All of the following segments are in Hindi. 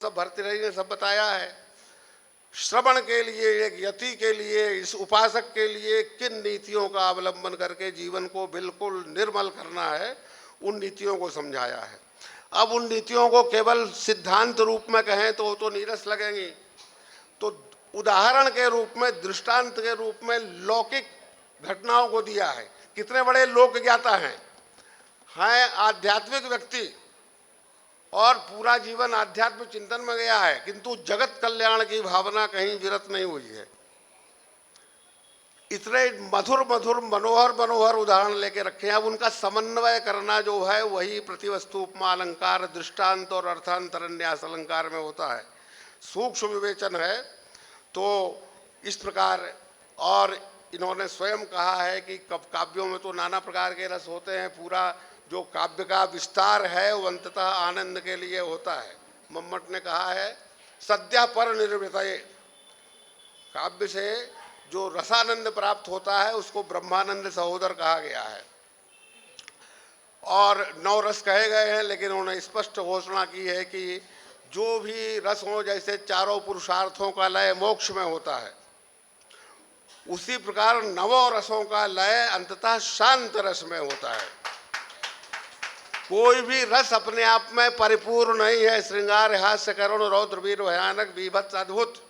सब भर्तृहरि ने सब बताया है। श्रवण के लिए, एक यति के लिए, इस उपासक के लिए किन नीतियों का अवलंबन करके जीवन को बिल्कुल निर्मल करना है, उन नीतियों को समझाया है। अब उन नीतियों को केवल सिद्धांत रूप में कहें तो नीरस लगेंगी, तो उदाहरण के रूप में, दृष्टांत के रूप में लौकिक घटनाओं को दिया है। कितने बड़े लोक ज्ञाता हैं आध्यात्मिक व्यक्ति, और पूरा जीवन आध्यात्मिक चिंतन में गया है, किंतु जगत कल्याण की भावना कहीं विरत नहीं हुई है। इतने मधुर मधुर मनोहर मनोहर उदाहरण लेके रखे हैं। अब उनका समन्वय करना जो है वही प्रतिवस्तु उपमा अलंकार, दृष्टांत और अर्थांतरन्यास अलंकार में होता है। सूक्ष्म विवेचन है। तो इस प्रकार, और इन्होंने स्वयं कहा है कि काव्यों में तो नाना प्रकार के रस होते हैं, पूरा जो काव्य का विस्तार है वो अंततः आनंद के लिए होता है। मम्मट ने कहा है सद्या पर निर्वृतये, काव्य से जो रसानंद प्राप्त होता है उसको ब्रह्मानंद सहोदर कहा गया है। और 9 रस कहे गए हैं, लेकिन उन्होंने स्पष्ट घोषणा की है कि जो भी रस हो, जैसे चारों पुरुषार्थों का लय मोक्ष में होता है, उसी प्रकार 9 रसों का लय अंततः शांत रस में होता है। कोई भी रस अपने आप में परिपूर्ण नहीं है। श्रृंगार, हास्य, करुण, रौद्र, वीर, भयानक, बीभत्स, अद्भुत,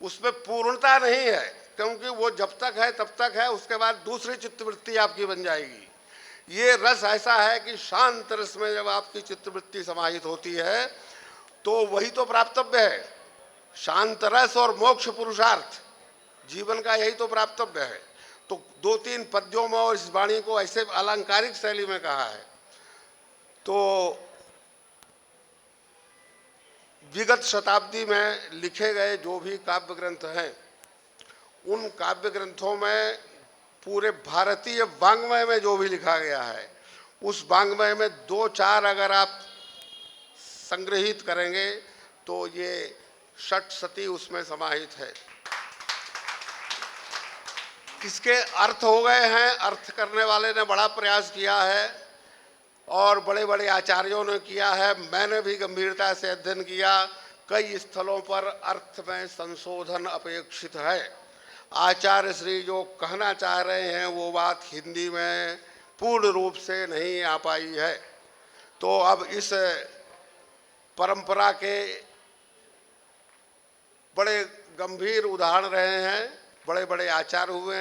उसमें पूर्णता नहीं है, क्योंकि वो जब तक है तब तक है, उसके बाद दूसरी चित्तवृत्ति आपकी बन जाएगी। ये रस ऐसा है कि शांत रस में जब आपकी चित्तवृत्ति समाहित होती है तो वही तो प्राप्तव्य है। शांत रस और मोक्ष पुरुषार्थ जीवन का यही तो प्राप्तव्य है। तो 2-3 पद्यों में और इस वाणी को ऐसे अलंकारिक शैली में कहा है। तो विगत शताब्दी में लिखे गए जो भी काव्य ग्रंथ हैं, उन काव्य ग्रंथों में पूरे भारतीय वाङ्मय में जो भी लिखा गया है, उस वाङ्मय में 2-4 अगर आप संग्रहित करेंगे तो ये षट्सती उसमें समाहित है। इसके अर्थ हो गए हैं, अर्थ करने वाले ने बड़ा प्रयास किया है और बड़े बड़े आचार्यों ने किया है। मैंने भी गंभीरता से अध्ययन किया। कई स्थलों पर अर्थ में संशोधन अपेक्षित है। आचार्य श्री जो कहना चाह रहे हैं वो बात हिंदी में पूर्ण रूप से नहीं आ पाई है। तो अब इस परंपरा के बड़े गंभीर उदाहरण रहे हैं, बड़े बड़े आचार्य हुए हैं।